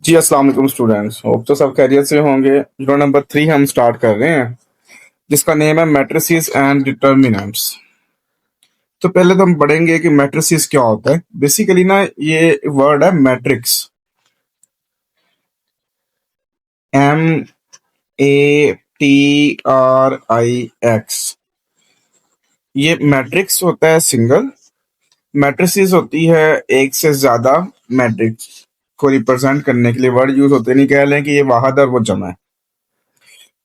जी अस्सलाम वालेकुम students. Hope तो सब खैरियत से होंगे। यूनिट नंबर 3 हम स्टार्ट कर रहे हैं जिसका नेम है मैट्रिसेस एंड डिटर्मिनेंट्स। तो पहले तो हम पढ़ेंगे कि मैट्रिसेस क्या होता है। बेसिकली ना ये वर्ड है मैट्रिक्स, MATRIX। ये मैट्रिक्स होता है सिंगल, मैट्रिसेस होती है एक से ज्यादा मैट्रिक्स को रिप्रेजेंट करने के लिए वर्ड यूज होते हैं। नहीं कह लें कि ये वाहद और वो जमा है।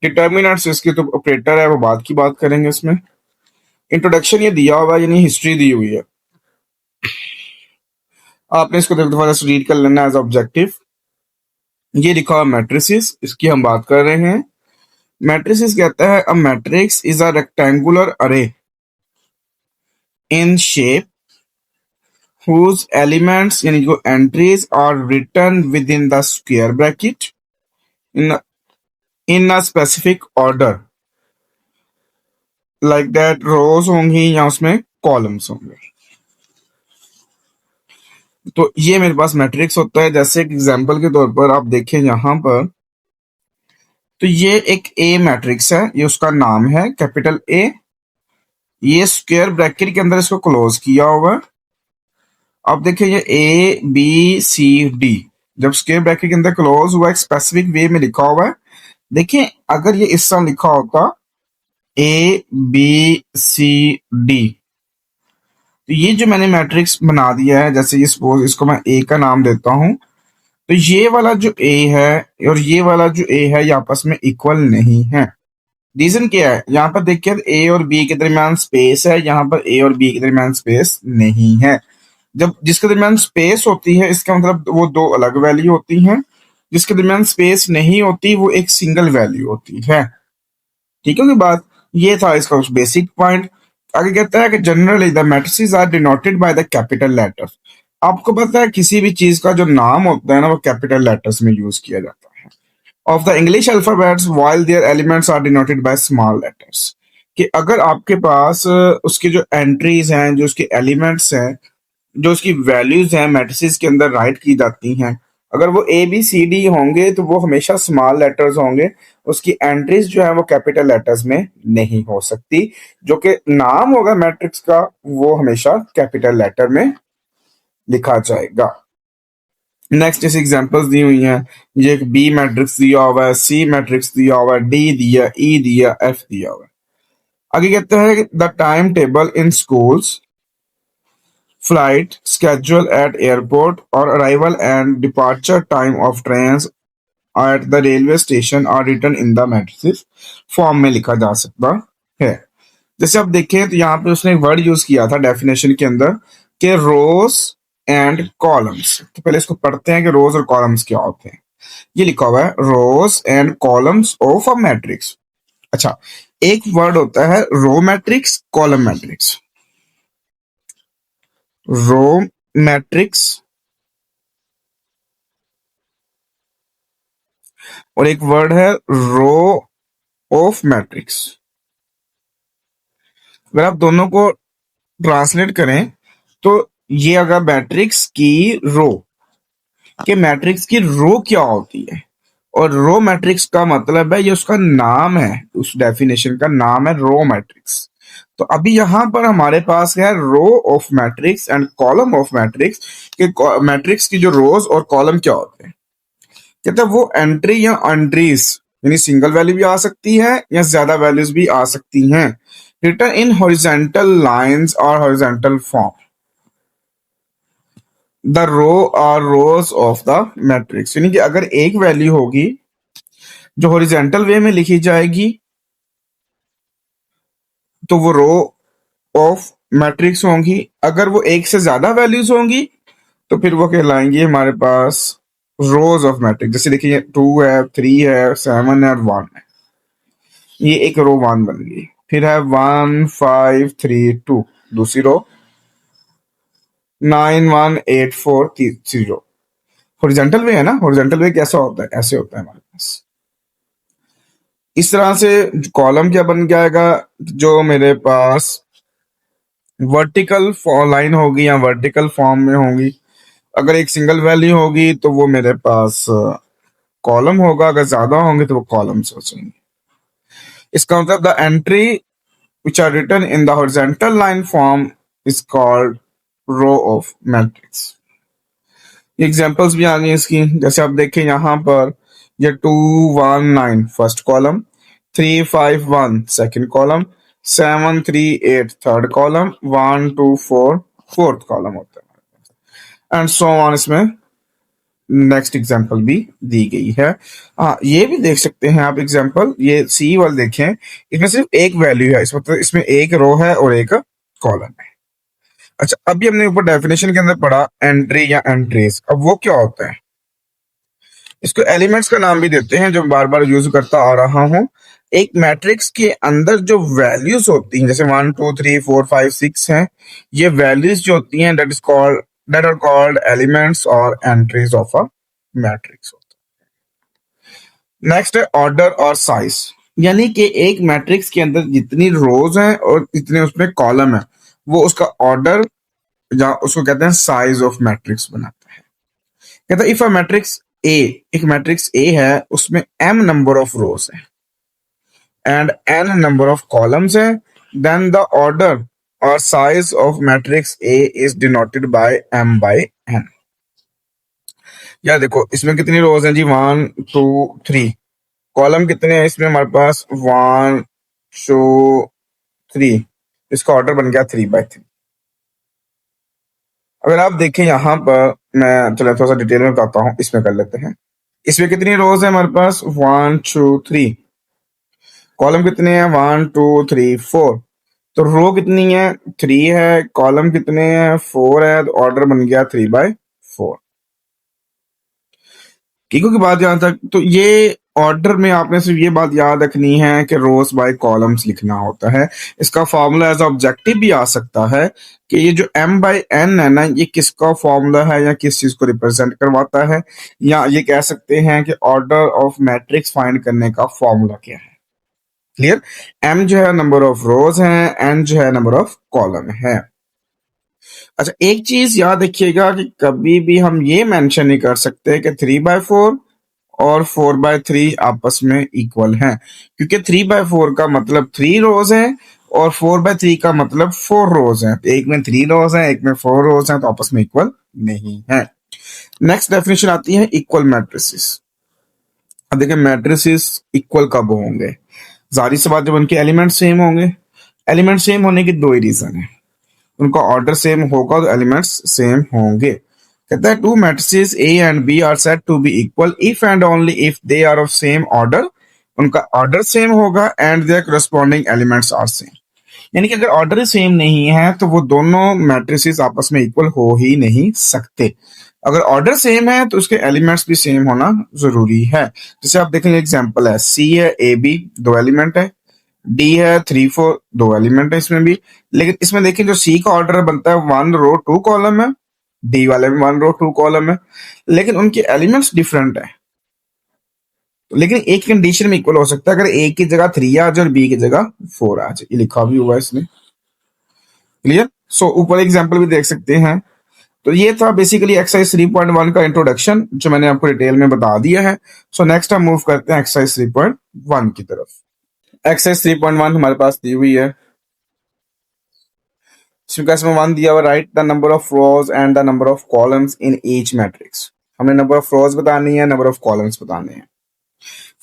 डिटर्मिनेंट्स इसके तो ऑपरेटर है, वो बाद की बात करेंगे इसमें। इंट्रोडक्शन ये दिया हुआ है, यानी हिस्ट्री दी हुई है। आपने इसको एक दफा रीड कर लेना एज ऑब्जेक्टिव। ये लिखा हुआ मैट्रिसेस, इसकी हम बात कर रहे हैं। मैट्रिसेस कहता है a matrix is a rectangular array in shape whose elements यानी जो entries are written within the square bracket in in a specific order, like that रोज होंगी या उसमें कॉलम्स होंगे। तो ये मेरे पास मैट्रिक्स होता है। जैसे एक एग्जांपल के तौर पर आप देखें यहाँ पर, तो ये एक ए मैट्रिक्स है, ये उसका नाम है कैपिटल ए। ये स्क्वायर ब्रैकेट के अंदर इसको क्लोज किया हुआ है। अब देखिए ये ए बी सी डी, जब स्क्वायर ब्रैकेट के अंदर क्लोज हुआ एक स्पेसिफिक वे में लिखा हुआ है। देखिए अगर ये इस तरह लिखा होता ए बी सी डी, तो ये जो मैंने मैट्रिक्स बना दिया है, जैसे ये सपोज इसको मैं ए का नाम देता हूं, तो ये वाला जो ए है और ये वाला जो ए है ये आपस में इक्वल नहीं है। रीजन क्या है? यहाँ पर देखिए ए और बी के दरमियान स्पेस है, यहाँ पर ए और बी के दरमियान स्पेस नहीं है। जब जिसके दरमियान स्पेस होती है इसका मतलब वो दो अलग वैल्यू होती हैं, जिसके दरमियान स्पेस नहीं होती वो एक सिंगल वैल्यू होती है। ठीक है कि बात? ये था इसका बेसिक पॉइंट। आगे कहता है कि generally the matrices are denoted by the capital letters. आपको पता है किसी भी चीज का जो नाम होता है ना वो कैपिटल लेटर्स में यूज किया जाता है। Of the English alphabets while their elements are denoted by small letters. कि अगर आपके पास उसके जो एंट्रीज हैं, जो उसके एलिमेंट्स हैं, जो उसकी वैल्यूज हैं मैट्रिसेस के अंदर राइट की जाती हैं, अगर वो ए बी सी डी होंगे तो वो हमेशा स्मॉल लेटर्स होंगे। उसकी एंट्रीज जो है वो कैपिटल लेटर्स में नहीं हो सकती। जो कि नाम होगा मैट्रिक्स का वो हमेशा कैपिटल लेटर में लिखा जाएगा। नेक्स्ट इस एग्जांपल्स दी हुई हैं। ये एक बी मैट्रिक्स दिया हुआ है, सी मैट्रिक्स दिया हुआ है, डी दिया, ई दिया, एफ दिया हुआ है। आगे कहते हैं the time table in schools, flight schedule at airport or arrival and departure time of trains at the railway station are written in the matrices form में लिखा जा सकता है। जैसे आप देखें तो यहाँ पे उसने एक वर्ड यूज किया था डेफिनेशन के अंदर कि रोज एंड कॉलम्स। तो पहले इसको पढ़ते हैं कि रोज और कॉलम्स क्या होते हैं। ये लिखा हुआ है rows and columns of a matrix. अच्छा, एक वर्ड होता है row matrix, column matrix. Row matrix और एक वर्ड है रो ऑफ मैट्रिक्स। अगर आप दोनों को ट्रांसलेट करें तो ये अगर मैट्रिक्स की रो, कि मैट्रिक्स की रो क्या होती है, और रो मैट्रिक्स का मतलब है ये उसका नाम है, उस डेफिनेशन का नाम है रो मैट्रिक्स। तो अभी यहां पर हमारे पास है row of matrix and column of matrix. कि मैट्रिक्स की जो रोज और कॉलम क्या होते हैं, कहते हैं वो एंट्री या एंट्रीज, यानी सिंगल वैल्यू भी आ सकती है या ज्यादा वैल्यूज भी आ सकती हैं, रिटन इन हॉरिजॉन्टल लाइंस और horizontal form. The row are rows of the matrix, यानी कि अगर एक वैल्यू होगी जो हॉरिजॉन्टल वे में लिखी जाएगी तो वो रो ऑफ मैट्रिक्स होंगी। अगर वो एक से ज्यादा वैल्यूज होंगी तो फिर वो कहलाएंगी हमारे पास रोज ऑफ मैट्रिक्स। जैसे देखिए 2 है, 3 है, 7 है और 1 है, ये एक रो 1 बन गई। फिर है 1 5 3 2, दूसरी रो 9 1 8 4 0। हॉरिजॉन्टल वे है ना, हॉरिजॉन्टल वे कैसा होता है? ऐसे होता है हमारे पास। इस तरह से कॉलम क्या बन जाएगा, जो मेरे पास वर्टिकल लाइन होगी या वर्टिकल फॉर्म में होगी। अगर एक सिंगल वैल्यू होगी तो वो मेरे पास कॉलम होगा, अगर ज्यादा होंगे तो वो कॉलम्स हो जाएंगे। इसका मतलब the entry which are written in the horizontal line form is called row of matrix। Examples भी आ गई इसकी, जैसे आप देखें यहाँ पर ये 219 first column, 351 second column, 738 third column, 124 fourth column होता है, एंड सो ऑन। इसमें नेक्स्ट एग्जांपल भी दी गई है। हाँ, ये भी देख सकते हैं आप एग्जांपल, ये सी वाले देखें, इसमें सिर्फ एक वैल्यू है, इस मतलब इसमें एक रो है और एक कॉलम है। अच्छा, अभी हमने ऊपर डेफिनेशन के अंदर पढ़ा एंट्री या एंट्रीज, अब वो क्या होता है? इसको एलिमेंट्स का नाम भी देते हैं, जो बार बार यूज करता आ रहा हूं। एक मैट्रिक्स के अंदर जो वैल्यूज होती हैं, जैसे 1 2 3 4 5 6 हैं, ये वैल्यूज जो होती हैं दैट आर कॉल्ड एलिमेंट्स और entries of a matrix. Next है ऑर्डर और साइज, यानी कि एक मैट्रिक्स के अंदर जितनी रोज हैं और जितने उसमें कॉलम है, वो उसका ऑर्डर या उसको कहते हैं साइज ऑफ मैट्रिक्स बनाता है। कहता है इफ अ मैट्रिक्स ए, एक मैट्रिक्स ए है, उसमें m नंबर ऑफ रोज है and n number of columns है, देन द ऑर्डर और size of matrix A is denoted by m by n। या देखो इसमें कितनी रोज हैं जी, 1 2 3। कॉलम कितने हैं इसमें हमारे पास, 1 2 3। इसका ऑर्डर बन गया 3 बाय 3। अगर आप देखें यहाँ पर, मैं चलो थोड़ा सा डिटेल में बताता हूँ, इसमें कर लेते हैं। इसमें कितनी रोज है हमारे पास, 1 2 3। कॉलम कितने हैं, 1 2 3 4। तो रो कितनी है, 3 है, कॉलम कितने हैं, 4 है, तो ऑर्डर बन गया 3 बाय 4। ठीक की बात यहाँ तक। तो ये ऑर्डर में आपने सिर्फ ये बात याद रखनी है कि रोज बाय कॉलम्स लिखना होता है। इसका फॉर्मूला एज ऑब्जेक्टिव भी आ सकता है कि ये जो m बाय n है ना, ये किसका फॉर्मूला है या किस चीज को रिप्रेजेंट करवाता है, या ये कह सकते हैं कि ऑर्डर ऑफ मैट्रिक्स फाइंड करने का फॉर्मूला क्या है। क्लियर? m जो है नंबर ऑफ रोज है, n जो है नंबर ऑफ कॉलम है। अच्छा, एक चीज याद रखिएगा कि कभी भी हम ये मेंशन नहीं कर सकते कि 3/4 और 4/3 आपस में इक्वल हैं, क्योंकि 3/4 का मतलब 3 रोज है और 4/3 का मतलब 4 रोज है। तो एक में 3 रोज है, एक में 4 रोज है, तो आपस में इक्वल नहीं है। नेक्स्ट डेफिनेशन आती है इक्वल मैट्रिसेस। अब देखिए मैट्रिसेस इक्वल कब होंगे, जाहिर सी बात जब उनके एलिमेंट सेम होंगे। एलिमेंट सेम होने के दो ही रीजन है, उनका ऑर्डर सेम होगा तो एलिमेंट्स सेम होंगे। कहता है two matrices A and B are said to be equal if and only if they are of same order, उनका ऑर्डर सेम होगा and their corresponding elements are same. यानी कि अगर ऑर्डर सेम नहीं है तो वो दोनों मैट्रिसेस आपस में इक्वल हो ही नहीं सकते। अगर ऑर्डर सेम है तो उसके एलिमेंट्स भी सेम होना जरूरी है। जैसे आप देखेंगे एग्जांपल है, सी है, ए बी दो एलिमेंट है, डी है 3 4 दो एलिमेंट है इसमें भी। लेकिन इसमें देखिए जो सी का ऑर्डर बनता है 1 रो 2 कॉलम है, डी वाले में 1 रो 2 कॉलम है, लेकिन उनके एलिमेंट्स डिफरेंट है। लेकिन एक कंडीशन में इक्वल हो सकता है, अगर ए की जगह 3 आ जाए और बी की जगह 4 आ जाए। ये लिखा भी हुआ है इसमें। क्लियर? सो ऊपर एग्जांपल भी देख सकते हैं। तो ये था बेसिकली एक्सरसाइज 3.1 का इंट्रोडक्शन, जो मैंने आपको डिटेल में बता दिया है। सो नेक्स्ट हम मूव करते हैं एक्सरसाइज 3.1 की तरफ। एक्सरसाइज 3.1 हमारे पास दी हुई है। इसमें 1 दिया हुआ, right the number of rose and the number of columns in each matrix. हमने नंबर ऑफ रोज बतानी है, नंबर ऑफ कॉलम्स बताने हैं।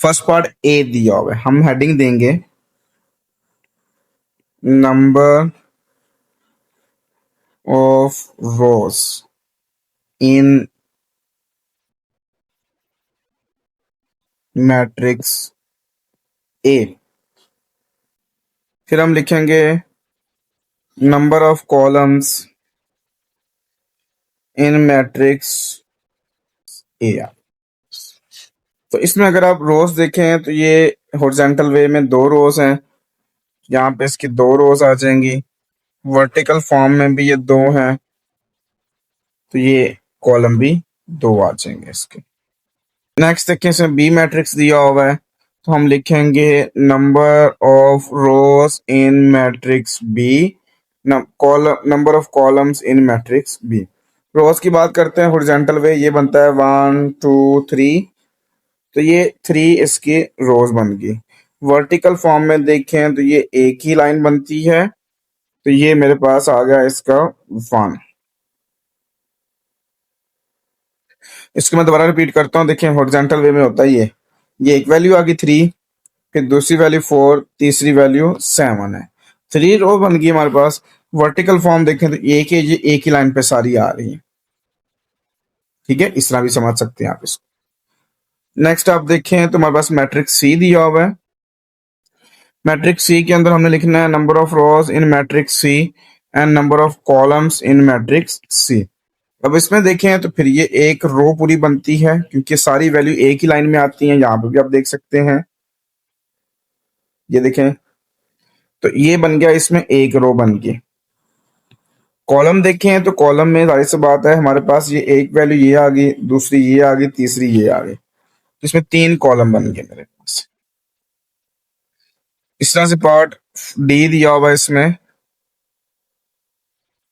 फर्स्ट पार्ट ए दिया हुआ है, हम हेडिंग देंगे number of rows in matrix A. फिर हम लिखेंगे number of columns in matrix A. तो इसमें अगर आप रोज देखें तो ये हॉरिजॉन्टल वे में 2 रोज हैं, यहाँ पे इसकी 2 रोज आ जाएंगी। वर्टिकल फॉर्म में भी ये 2 हैं, तो ये कॉलम भी 2 आ जाएंगे इसके। नेक्स्ट देखिए इसमें बी मैट्रिक्स दिया हुआ है, तो हम लिखेंगे number of rows in matrix B, number of columns in matrix B. Rows की बात करते हैं हॉरिजॉन्टल वे, ये बनता है 1 2 3, तो ये 3 इसकी रोज बन गई। वर्टिकल फॉर्म में देखें तो ये एक ही लाइन बनती है, तो ये मेरे पास आ गया इसका 1। इसको मैं दोबारा रिपीट करता हूँ, देखिए हॉरिजॉन्टल वे में होता है ये एक वैल्यू आ गई 3, फिर दूसरी वैल्यू 4, तीसरी वैल्यू 7 है, 3 रो बन गई हमारे पास। वर्टिकल फॉर्म देखें तो ये एक ही लाइन पे सारी आ रही है, ठीक है, इस तरह भी समझ सकते हैं आप इसको। नेक्स्ट आप देखें तो हमारे पास मैट्रिक्स सी दिया हुआ है। मैट्रिक्स सी के अंदर हमने लिखना है number of rows in matrix C and number of columns in matrix C. अब इसमें देखें तो फिर ये एक रो पूरी बनती है, क्योंकि सारी वैल्यू एक ही लाइन में आती हैं, यहाँ पे भी आप देख सकते हैं, ये देखें, तो ये बन गया, इसमें एक रो बन गई। कॉलम देखें तो कॉलम में जाहिर सी बात है हमारे पास ये एक वैल्यू ये आ गई, दूसरी ये आ गई, तीसरी ये आ गई, तो इसमें 3 कॉलम बन गए मेरे पास। इस तरह से पार्ट डी दिया हुआ है इसमें,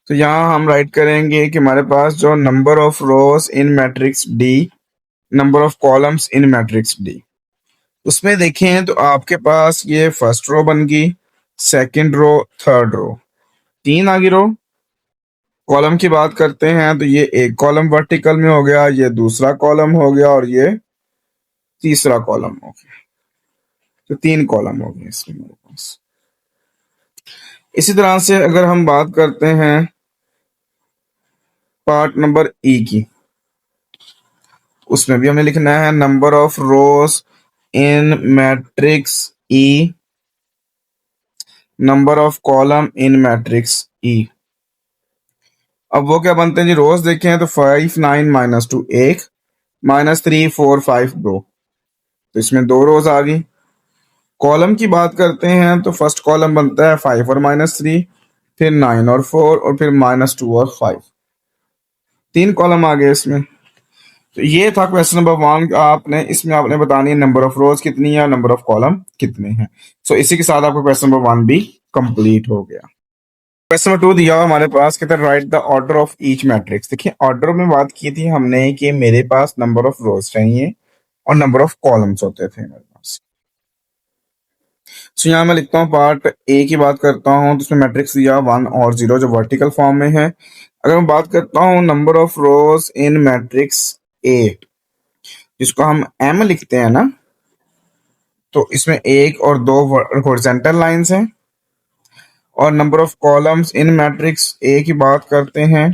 तो यहाँ हम राइट करेंगे कि हमारे पास जो number of rows in matrix D, number of columns in matrix D, उसमें देखें तो आपके पास ये फर्स्ट रो बन गई, सेकंड रो, थर्ड रो, 3 आ गई रो। कॉलम की बात करते हैं तो ये एक कॉलम वर्टिकल में हो गया, ये दूसरा कॉलम हो गया, और ये तीसरा कॉलम हो गया, तो 3 कॉलम हो गए इसमें मेरे पास। इसी तरह से अगर हम बात करते हैं पार्ट नंबर ई की, उसमें भी हमें लिखना है number of rows in matrix E, number of column in matrix E. अब वो क्या बनते हैं जी, रोज देखे हैं तो 5 9 -2 1, -3 4 5 2, तो इसमें 2 रोज आ गई। कॉलम की बात करते हैं तो फर्स्ट कॉलम बनता है 5 और -3, फिर 9 और 4, और फिर -2 और 5, 3 कॉलम आ गए इसमें। तो ये था क्वेश्चन नंबर 1, आपने इसमें आपने बतानी है नंबर ऑफ रोज कितनी है और नंबर ऑफ कॉलम कितने हैं। सो इसी के साथ आपका क्वेश्चन नंबर 1 भी कंप्लीट हो गया। क्वेश्चन नंबर 2 दिया हुआ हमारे पास, कहता है right the order of each matrix. देखिए ऑर्डर में बात की थी हमने कि मेरे पास नंबर ऑफ रोज चाहिए और नंबर ऑफ कॉलम्स होते थे मेरे पास। सो यहाँ मैं लिखता हूँ पार्ट ए की बात करता हूँ, तो उसमें मैट्रिक्स दिया 1 और 0 जो वर्टिकल फॉर्म में है। अगर मैं बात करता हूँ number of rows in matrix A, जिसको हम एम लिखते हैं ना, तो इसमें एक और दो हॉरिजॉन्टल लाइंस हैं। और number of columns in matrix A की बात करते हैं,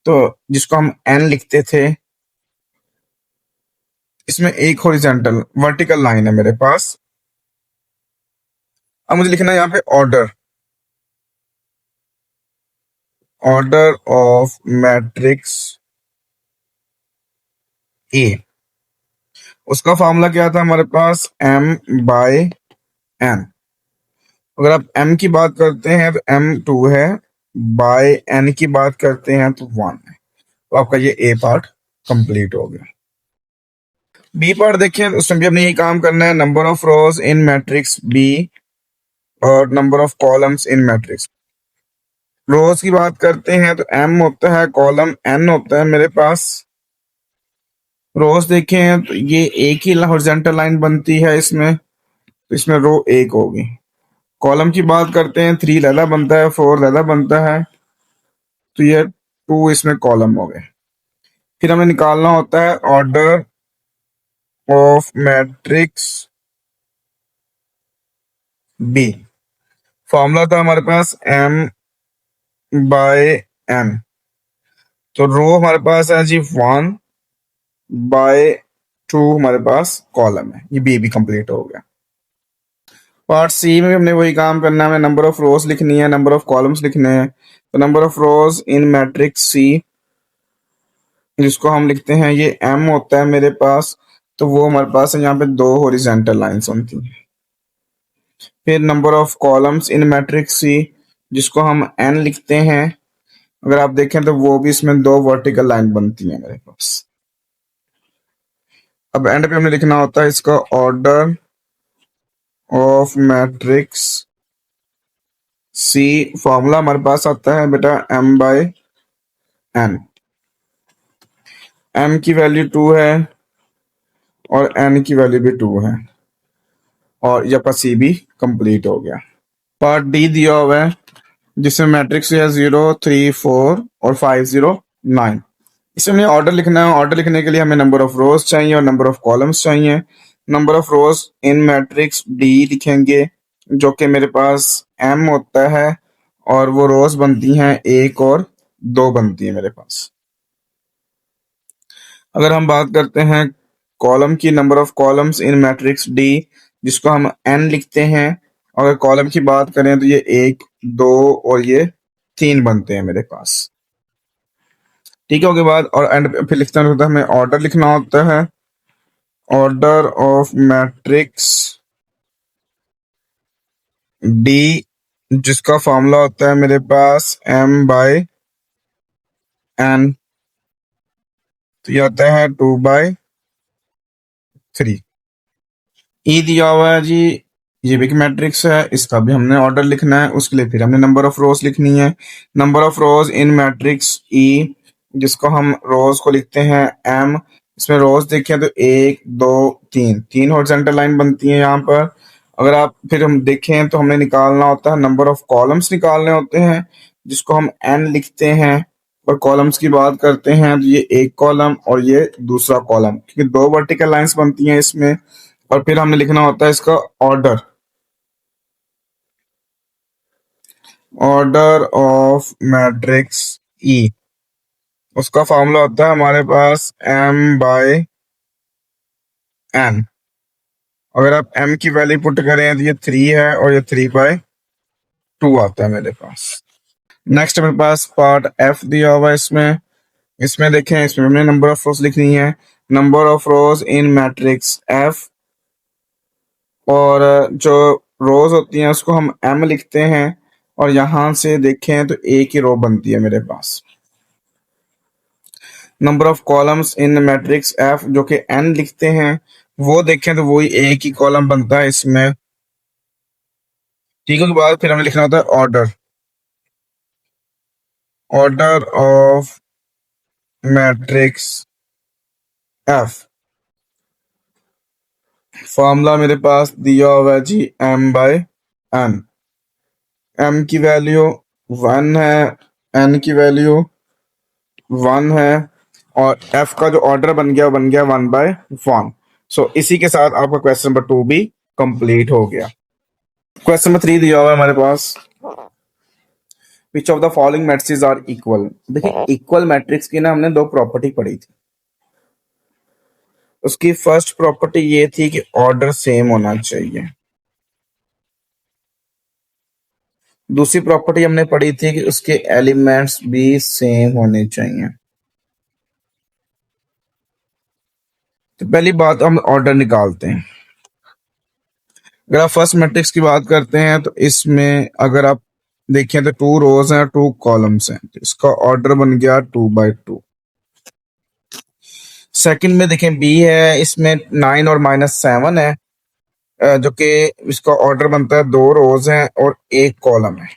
तो जिसको हम एन लिखते थे, इसमें एक हॉरिजॉन्टल वर्टिकल लाइन है मेरे पास। अब मुझे लिखना है यहाँ पे ऑर्डर, ऑर्डर ऑफ मैट्रिक्स ए। उसका फॉर्मूला क्या था हमारे पास, एम बाय एन। अगर आप एम की बात करते हैं तो एम 2 है, बाय एन की बात करते हैं तो 1 है। तो आपका ये ए पार्ट कंप्लीट हो गया। बी पार्ट देखिए, उसमें भी हमने यही काम करना है, number of rows in matrix B और number of columns in matrix. Rows की बात करते हैं तो एम होता है, कॉलम एन होता है मेरे पास। रोज देखे हैं तो ये एक ही हॉरिजॉन्टल लाइन बनती है इसमें, तो इसमें रो एक होगी। कॉलम की बात करते हैं, 3 लैला बनता है, 4 लैला बनता है, तो ये 2 इसमें कॉलम हो गए। फिर हमें निकालना होता है order of matrix B. Formula था हमारे पास एम बाय एन, तो रो हमारे पास है जी 1 बाय 2, हमारे पास कॉलम है, ये बी भी कंप्लीट हो गया। पार्ट सी में भी हमने वही काम करना है, हमें नंबर ऑफ रोज लिखनी है, नंबर ऑफ कॉलम्स लिखने हैं। तो number of rows in matrix C, जिसको हम लिखते हैं ये एम होता है मेरे पास, तो वो हमारे पास है यहाँ पे 2 हॉरिजॉन्टल लाइंस होती हैं। फिर number of columns in matrix C, जिसको हम एन लिखते हैं, अगर आप देखें तो वो भी इसमें 2 वर्टिकल लाइन बनती है मेरे पास। अब एंड पे हमें लिखना होता है इसका order of matrix C. Formula हमारे पास आता है बेटा एम बाय एन। m की वैल्यू 2 है और n की वैल्यू भी 2 है और ये आपका सी भी कंप्लीट हो गया। पार्ट डी दिया हुआ है जिसमें मैट्रिक्स है 0 3 4 और 5 0 9। इसमें हमें ऑर्डर लिखना है। ऑर्डर लिखने के लिए हमें नंबर ऑफ रोज चाहिए और नंबर ऑफ कॉलम्स चाहिए। Number of rows in matrix D लिखेंगे जो कि मेरे पास m होता है और वो रोज बनती हैं 1 और 2 बनती है मेरे पास। अगर हम बात करते हैं कॉलम की, number of columns in matrix D जिसको हम n लिखते हैं, अगर कॉलम की बात करें तो ये 1 2 और ये 3 बनते हैं मेरे पास। ठीक है, उसके बाद और एंड फिर लिखना होता है, हमें ऑर्डर लिखना होता है। ऑर्डर ऑफ मैट्रिक्स डी जिसका फॉर्मूला होता है मेरे पास m/n, तो ये आता है 2/3। ई दिया हुआ है जी, ये भी एक मैट्रिक्स है, इसका भी हमने ऑर्डर लिखना है। उसके लिए फिर हमने नंबर ऑफ रोज लिखनी है। Number of rows in matrix E जिसको हम रोज को लिखते हैं m। इसमें रोज देखें तो 1 2 3 हॉरिजॉन्टल लाइन बनती है यहाँ पर। अगर आप फिर हम देखें तो हमने निकालना होता है नंबर ऑफ कॉलम्स निकालने होते हैं जिसको हम n लिखते हैं। और कॉलम्स की बात करते हैं तो ये एक कॉलम और ये दूसरा कॉलम, क्योंकि 2 वर्टिकल लाइंस बनती हैं इसमें। और फिर हमने लिखना होता है इसका ऑर्डर। ऑर्डर ऑफ मैट्रिक्स ई, उसका फॉर्मूला होता है हमारे पास m/n। अगर आप m की वैल्यू पुट करें तो ये 3 है और ये 3/2 आता है मेरे पास। नेक्स्ट मेरे पास पार्ट f दिया हुआ है। इसमें इसमें देखें, इसमें हमने नंबर ऑफ रोज लिखनी है। Number of rows in matrix f, और जो रोज होती हैं उसको हम m लिखते हैं और यहां से देखें तो एक ही रो बनती है मेरे पास। Number of columns in matrix f जो कि n लिखते हैं, वो देखें तो वही एक ही कॉलम बनता है इसमें। ठीक है, के बाद फिर हमें लिखना होता है order. Order of matrix f, formula मेरे पास दिया हुआ है जी m/n। m की वैल्यू 1 है, n की वैल्यू 1 है और f का जो ऑर्डर बन गया वो बन गया 1/1। सो इसी के साथ आपका क्वेश्चन नंबर 2 भी कंप्लीट हो गया। क्वेश्चन नंबर 3 दिया हुआ है हमारे पास, which of the following matrices are equal. देखिए, इक्वल मैट्रिक्स की ना हमने 2 प्रॉपर्टी पढ़ी थी। उसकी फर्स्ट प्रॉपर्टी ये थी कि ऑर्डर सेम होना चाहिए। दूसरी प्रॉपर्टी हमने पढ़ी थी कि उसके एलिमेंट्स भी सेम होने चाहिए। तो पहली बात हम ऑर्डर निकालते हैं। अगर आप फर्स्ट मैट्रिक्स की बात करते हैं तो इसमें अगर आप देखें तो 2 रोज हैं, 2 कॉलम्स हैं, तो इसका ऑर्डर बन गया 2/2। सेकंड में देखें बी है, इसमें 9 और -7 है, जो कि इसका ऑर्डर बनता है 2 रोज हैं और 1 कॉलम है।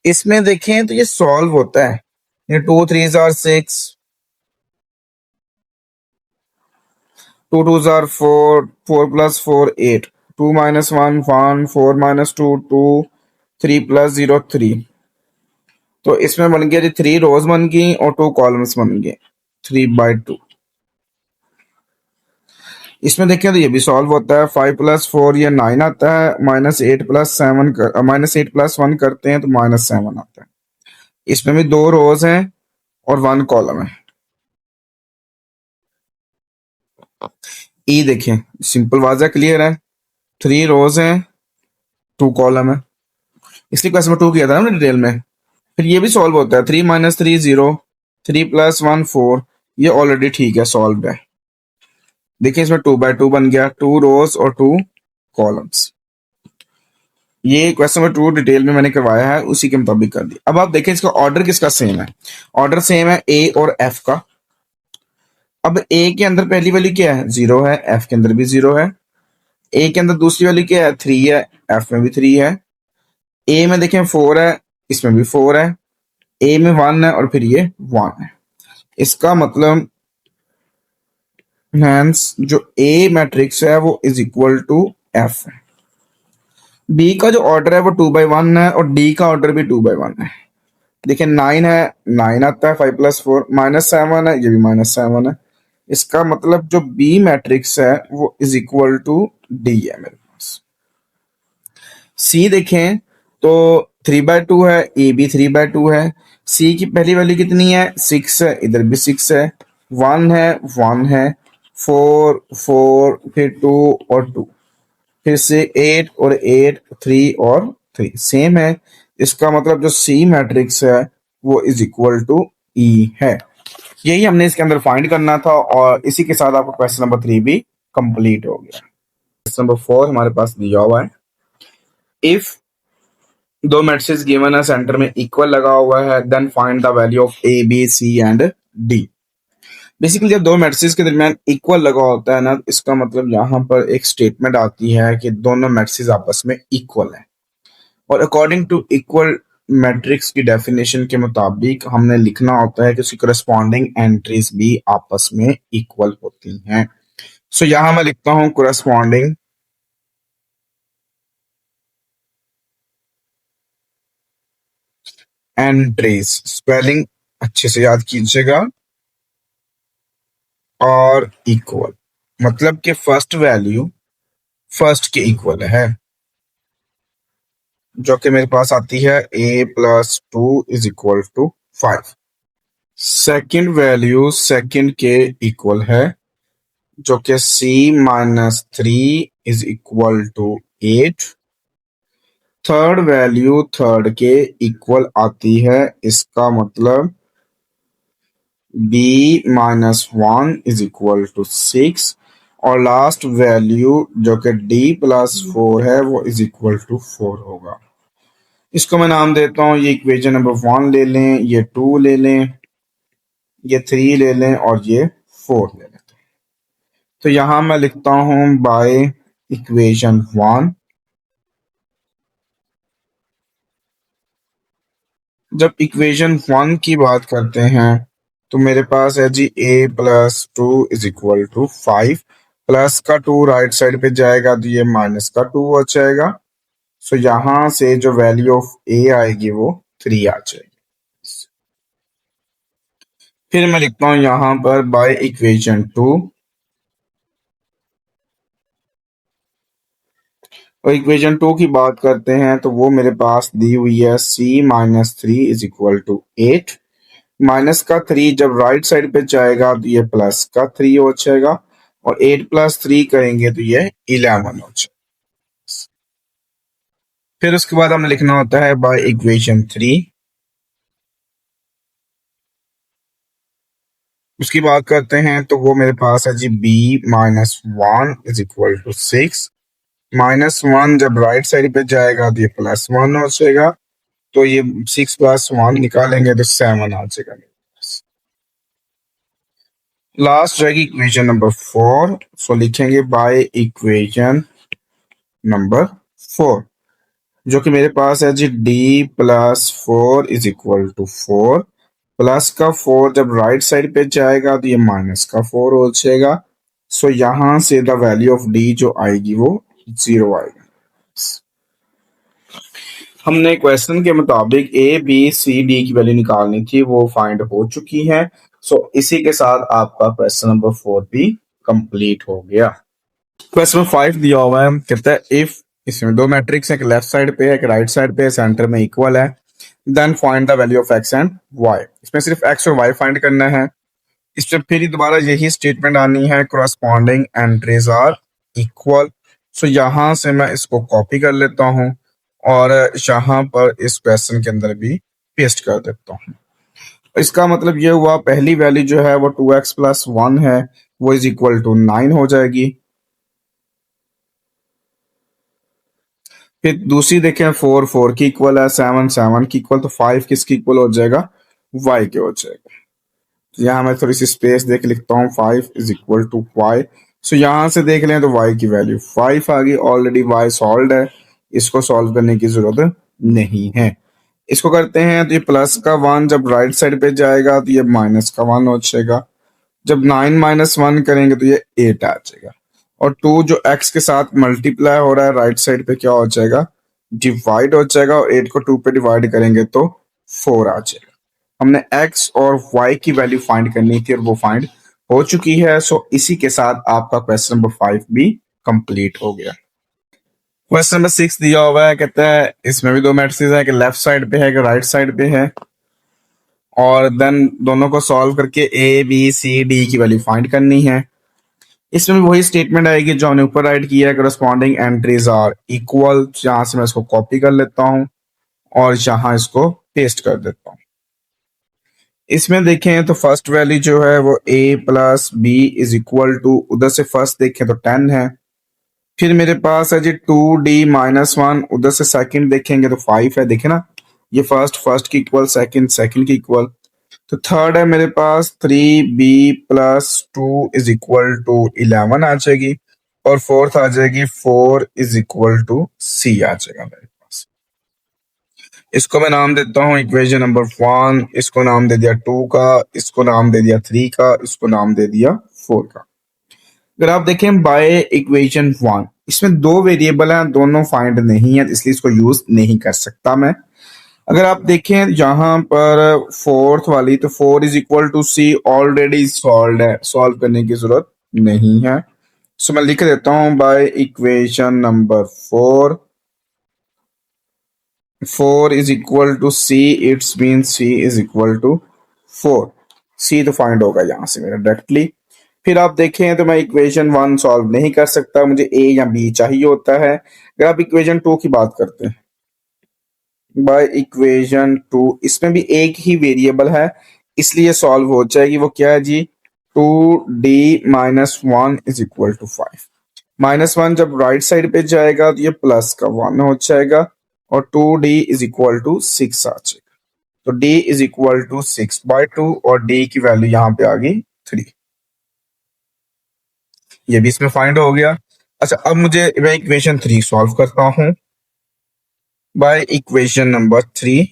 इसमें देखें तो ये सॉल्व होता है, ये 2 3 आर 6, 2 2 आर 4, 4 + 4 8, 2 - 1 1, 4 - 2 2, 3 + 0 3। तो इसमें बन गया जी 3 रोज बन गई और 2 कॉलम्स बन गए 3/2। इसमें देखें तो ये भी सॉल्व होता है। 5 + 4 ये 9 आता है, -8 + 7 -8 + 1 करते हैं तो -7 आता है। इसमें भी 2 रोज हैं और 1 कॉलम है। ई देखें, सिंपल वाजा क्लियर है, 3 रोज हैं 2 कॉलम है। इसलिए क्वेश्चन नंबर 2 किया था ना डिटेल में। फिर ये भी सॉल्व होता है, 3 - 3 0, 3 + 1 4, ये ऑलरेडी ठीक है, सॉल्व है। देखिए इसमें 2/2 बन गया, 2 रोज और 2 कॉलम्स। ये क्वेश्चन नंबर 2 डिटेल में मैंने करवाया है, उसी के मुताबिक कर दिया। अब आप देखें इसका ऑर्डर किसका सेम है। ऑर्डर सेम है ए और एफ का। अब ए के अंदर पहली वैल्यू क्या है, 0 है, एफ के अंदर भी 0 है। ए के अंदर दूसरी वैल्यू क्या है, 3 है, एफ में भी 3 है। ए में देखें 4 है, इसमें भी 4 है। ए में 1 है और फिर ये 1 है। इसका मतलब हैंस जो ए मैट्रिक्स है वो is equal to F. B का जो ऑर्डर है वो 2/1 है और डी का ऑर्डर भी 2/1 है। देखिए 9 है, 9 आता है, 5+4 -7 है, ये भी -7 है। इसका मतलब जो बी मैट्रिक्स है वो इज इक्वल टू डी है मेरे पास। सी देखें तो 3/2 है, ए भी 3/2 है। सी की पहली वैल्यू कितनी है? 6 है, इधर भी 6 है। 1 है, 1 है, 4 4 फिर 2 और 2, फिर से 8 और 8, 3 और 3 सेम है। इसका मतलब जो सी मैट्रिक्स है वो इज इक्वल टू ई है। यही हमने इसके अंदर फाइंड करना था और इसी के साथ आपका क्वेश्चन नंबर 3 भी कंप्लीट हो गया। क्वेश्चन नंबर 4 हमारे पास दिया हुआ है। इफ दो मैट्रिक्स गिवन है, सेंटर में इक्वल लगा हुआ है, then find the value of A B C and D. Basically जब दो मैट्रिक्स के दरमियान इक्वल लगा होता है ना, इसका मतलब यहाँ पर एक स्टेटमेंट आती है कि दोनों मैट्रिक्स आपस में इक्वल है। और अकॉर्डिंग टू इक्वल मैट्रिक्स की डेफिनेशन के मुताबिक हमने लिखना होता है कि उसकी करस्पॉन्डिंग एंट्रीज भी आपस में इक्वल होती हैं। सो यहां मैं लिखता हूं करस्पॉन्डिंग एंट्रीज, स्पेलिंग अच्छे से याद कीजिएगा, और इक्वल मतलब कि फर्स्ट वैल्यू फर्स्ट के इक्वल है, जो कि मेरे पास आती है a+2 is equal to 5। Second value second के इक्वल है, जो कि c-3 is equal to 8। Third value third के इक्वल आती है, इसका मतलब b-1 इज इक्वल टू 6। और लास्ट वैल्यू जो कि d+4 है वो इज इक्वल टू 4 होगा। इसको मैं नाम देता हूं, ये इक्वेशन नंबर 1 ले लें, ये 2 ले लें, ये 3 ले लें और ये 4 ले लें। तो यहां मैं लिखता हूं बाय इक्वेशन 1। जब इक्वेशन 1 की बात करते हैं तो मेरे पास है जी a+2 is equal to 5। Plus का 2 राइट साइड पे जाएगा तो ये माइनस का 2 हो जाएगा। सो यहां से जो वैल्यू ऑफ a आएगी वो 3 आ जाएगी। फिर मैं लिखता हूं यहां पर बाय इक्वेशन 2, और इक्वेशन 2 की बात करते हैं तो वो मेरे पास दी हुई है c-3 is equal to 8। Minus का 3 जब राइट साइड पे जाएगा तो ये प्लस का 3 हो जाएगा, और 8+3 करेंगे तो ये 11 हो जाएगा। फिर उसके बाद हमें लिखना होता है बाय इक्वेशन 3। उसकी बात करते हैं तो वो मेरे पास है जी b-1 इज इक्वल टू 6। -1 जब राइट साइड पे जाएगा तो ये +1 हो जाएगा, तो ये 6+1 निकालेंगे तो 7 आ जाएगा। लास्ट रहेगी इक्वेशन नंबर 4। सो लिखेंगे बाय इक्वेशन नंबर 4, जो कि मेरे पास है जी d+4 is equal to 4। Plus का 4 जब राइट साइड पे जाएगा तो ये माइनस का 4 हो जाएगा। सो यहां से द वैल्यू ऑफ d जो आएगी वो 0 आएगी। हमने क्वेश्चन के मुताबिक ए बी सी डी की वैल्यू निकालनी थी, वो फाइंड हो चुकी है। सो इसी के साथ आपका क्वेश्चन नंबर 4 भी कंप्लीट हो गया। क्वेश्चन 5 दिया हुआ है, कहता है इफ इसमें दो मैट्रिक्स है, एक लेफ्ट साइड पे है, एक राइट साइड पे है, सेंटर में इक्वल है, then find the value of X and Y. इसमें सिर्फ एक्स और वाई फाइंड करना है। इस पे फिर दोबारा यही स्टेटमेंट आनी है, करस्पॉन्डिंग एंट्रीज आर इक्वल। सो यहां से मैं इसको कॉपी कर लेता हूं और यहाँ पर इस क्वेश्चन के अंदर भी पेस्ट कर देता हूँ। इसका मतलब ये हुआ पहली वैल्यू जो है वो 2x+1 है, वो इज इक्वल टू 9 हो जाएगी। फिर दूसरी देखें 4 4 की इक्वल है, 7 7 की इक्वल, तो 5 किसकी इक्वल हो जाएगा? y के हो जाएगा। तो यहाँ मैं थोड़ी सी स्पेस देख लिखता हूँ, 5 इज इक्वल टू y। सो यहां से देख लें तो y की वैल्यू 5 आ गई, ऑलरेडी y सॉल्व है, इसको सॉल्व करने की जरूरत नहीं है। इसको करते हैं तो ये प्लस का 1 जब राइट साइड पे जाएगा तो ये माइनस का 1 हो जाएगा। जब 9 माइनस 1 करेंगे तो ये 8 आ जाएगा। और 2 जो x के साथ मल्टीप्लाई हो रहा है राइट साइड पे क्या हो जाएगा, डिवाइड हो जाएगा। और 8 को 2 पे डिवाइड करेंगे तो 4 आ जाएगा। हमने x और y की वैल्यू फाइंड करनी थी और वो फाइंड हो चुकी है। सो इसी के साथ आपका क्वेश्चन नंबर 5 भी कंप्लीट हो गया। क्वेश्चन नंबर 6 दिया हुआ है, कहता है इसमें भी दो मैट्रिसेस है कि लेफ्ट साइड पे है कि राइट साइड पे है, और देन दोनों को सॉल्व करके ए बी सी डी की वैल्यू फाइंड करनी है। इसमें भी वही स्टेटमेंट आएगी जो हमने ऊपर राइट किया है, करस्पॉन्डिंग एंट्रीज आर इक्वल। यहां से मैं इसको कॉपी कर लेता हूं और यहां इसको पेस्ट कर देता हूं। इसमें देखें तो फर्स्ट वैल्यू जो है वो a plus B is equal to, उधर से फर्स्ट देखें तो 10 है। फिर मेरे पास है जी 2d-1, उधर से सेकंड देखेंगे तो 5 है। देखे ना, ये फर्स्ट की इक्वल, सेकंड की इक्वल। तो थर्ड है मेरे पास 3b+2 इज इक्वल टू 11 आ जाएगी। और फोर्थ आ जाएगी 4 इज इक्वल टू c आ जाएगा मेरे पास। इसको मैं नाम देता हूं इक्वेशन नंबर 1, इसको नाम दे दिया 2 का, इसको नाम दे दिया 3 का, इसको नाम दे दिया 4 का। अगर आप देखें बाय इक्वेशन 1, इसमें दो वेरिएबल हैं, दोनों फाइंड नहीं है, इसलिए इसको यूज नहीं कर सकता मैं। अगर आप देखें यहां पर फोर्थ वाली, तो 4 is equal to C already solve है, सॉल्व करने की जरूरत नहीं है। सो मैं लिख देता हूं by equation number 4 is equal to C, it's mean C is equal to 4। C तो फाइंड होगा यहां से मेरा डायरेक्टली। फिर आप देखें तो मैं इक्वेशन 1 सॉल्व नहीं कर सकता, मुझे ए या बी चाहिए होता है। अगर आप इक्वेशन 2 की बात करते हैं, बाय इक्वेशन 2, इसमें भी एक ही वेरिएबल है इसलिए सॉल्व हो जाएगी। वो क्या है जी, 2d-1 इज इक्वल टू 5। -1 जब राइट साइड पे जाएगा तो ये प्लस का 1 हो जाएगा। और 2d इज इक्वल टू 6 आ जाएगा। तो d इज इक्वल टू 6/2 और d की वैल्यू यहां पे आ गई 3। ये भी इसमें फाइंड हो गया। अच्छा, अब मैं इक्वेशन 3 सॉल्व करता हूं बाय इक्वेशन नंबर 3।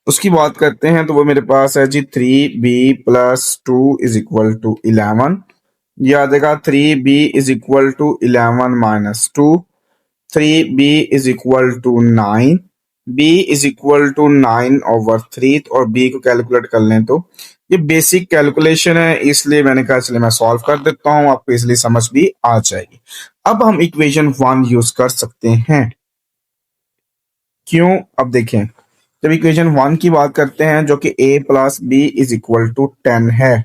उसकी बात करते हैं तो वो मेरे पास है जी 3b+2 इज इक्वल टू 11। ये आ जाएगा 3b is equal to 11-2, 3b is equal to 9, b is equal to 9/3। और b को कैलकुलेट कर लें तो ये बेसिक कैलकुलेशन है, इसलिए मैंने कहा चलिए मैं सॉल्व कर देता हूं, आपको इसलिए समझ भी आ जाएगी। अब हम इक्वेशन 1 यूज कर सकते हैं। क्यों, अब देखें, जब इक्वेशन 1 की बात करते हैं जो कि a plus B is equal to 10 है।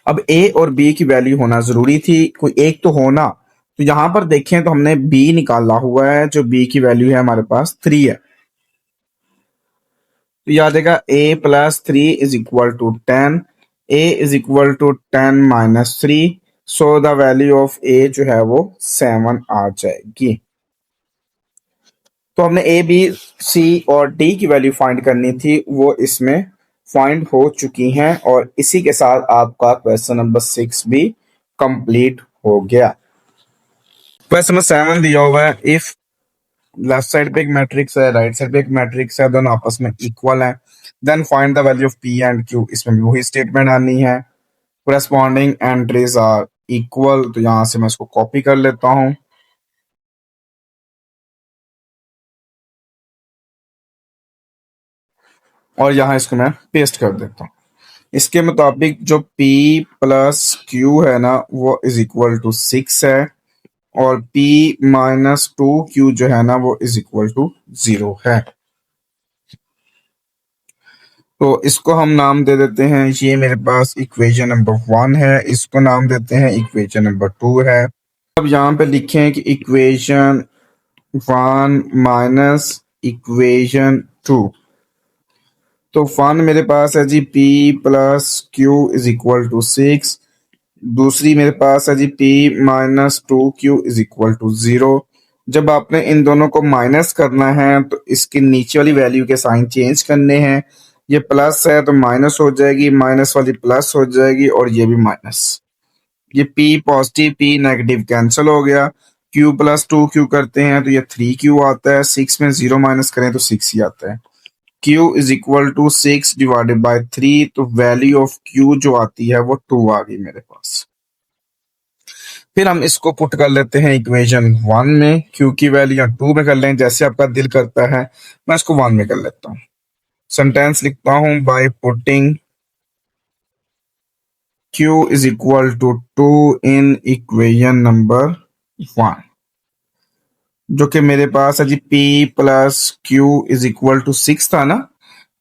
अब a और b की वैल्यू होना जरूरी थी, कोई एक तो होना। तो यहां पर देखें तो हमने b निकाला हुआ है, जो b की वैल्यू है हमारे पास 3 है। तो याद आएगा a+3 is equal to 10, a is equal to 10-3। So the value of a जो है वो 7 आ जाएगी। तो हमने ए बी सी और डी की वैल्यू फाइंड करनी थी, वो इसमें फाइंड हो चुकी हैं। और इसी के साथ आपका क्वेश्चन नंबर 6 भी कंप्लीट हो गया। क्वेश्चन नंबर 7 दिया हुआ है, इफ लेफ्ट साइड पे एक मैट्रिक्स है, राइट साइड पे एक मैट्रिक्स है, दोनों आपस में इक्वल है, then find the value of P and Q. इसमें भी वही स्टेटमेंट आनी है, करस्पॉन्डिंग एंट्रीज आर इक्वल। तो यहां से मैं इसको कॉपी कर लेता हूं और यहां इसको मैं पेस्ट कर देता हूं। इसके मुताबिक जो P प्लस Q है ना, वो इज इक्वल टू 6 है। और P-2Q जो है ना, वो इज इक्वल टू 0 है। तो इसको हम नाम दे देते हैं, ये मेरे पास इक्वेशन नंबर 1 है, इसको नाम देते हैं इक्वेशन नंबर 2 है। अब यहाँ पे लिखें कि इक्वेशन 1 माइनस इक्वेशन 2। तो 1 मेरे पास है जी P+Q इज इक्वल टू 6। दूसरी मेरे पास है जी P-2Q इज इक्वल टू 0। जब आपने इन दोनों को माइनस करना है तो इसकी नीचे वाली वैल्यू के साइन चेंज करने हैं। ये प्लस है तो माइनस हो जाएगी, माइनस वाली प्लस हो जाएगी और ये भी माइनस। ये P positive P negative cancel हो गया। क्यू प्लस 2 क्यू करते हैं तो ये 3 क्यू आता है, 6 में 0 माइनस करें तो 6 ही आता है। Q is equal to 6 divided by 3, तो वैल्यू ऑफ Q जो आती है वो 2 आ गई मेरे पास। फिर हम इसको पुट कर लेते हैं इक्वेशन 1 में, Q की वैल्यू या 2 में कर लें, जैसे आपका दिल करता है। मैं इसको 1 में कर लेता हूँ। सेंटेंस लिखता हूं, by putting Q is equal to 2 in equation number 1, जो कि मेरे पास है जी P plus Q is equal to 6 था ना।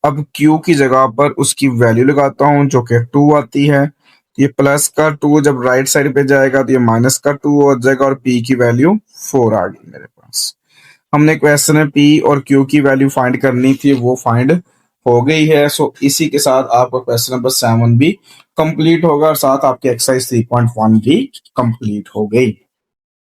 अब Q की जगह पर उसकी वैल्यू लगाता हूं जो कि 2 आती है। ये प्लस का 2 जब राइट साइड पे जाएगा तो ये माइनस का 2 हो जाएगा और P की वैल्यू 4 आ गई मेरे पास। हमने क्वेश्चन में P और Q की वैल्यू फाइंड करनी थी, वो फाइंड हो गई है। सो इसी के साथ आपका क्वेश्चन नंबर 7 भी कंप्लीट होगा और साथ आपकी एक्सरसाइज 3.1 भी कंप्लीट हो गई।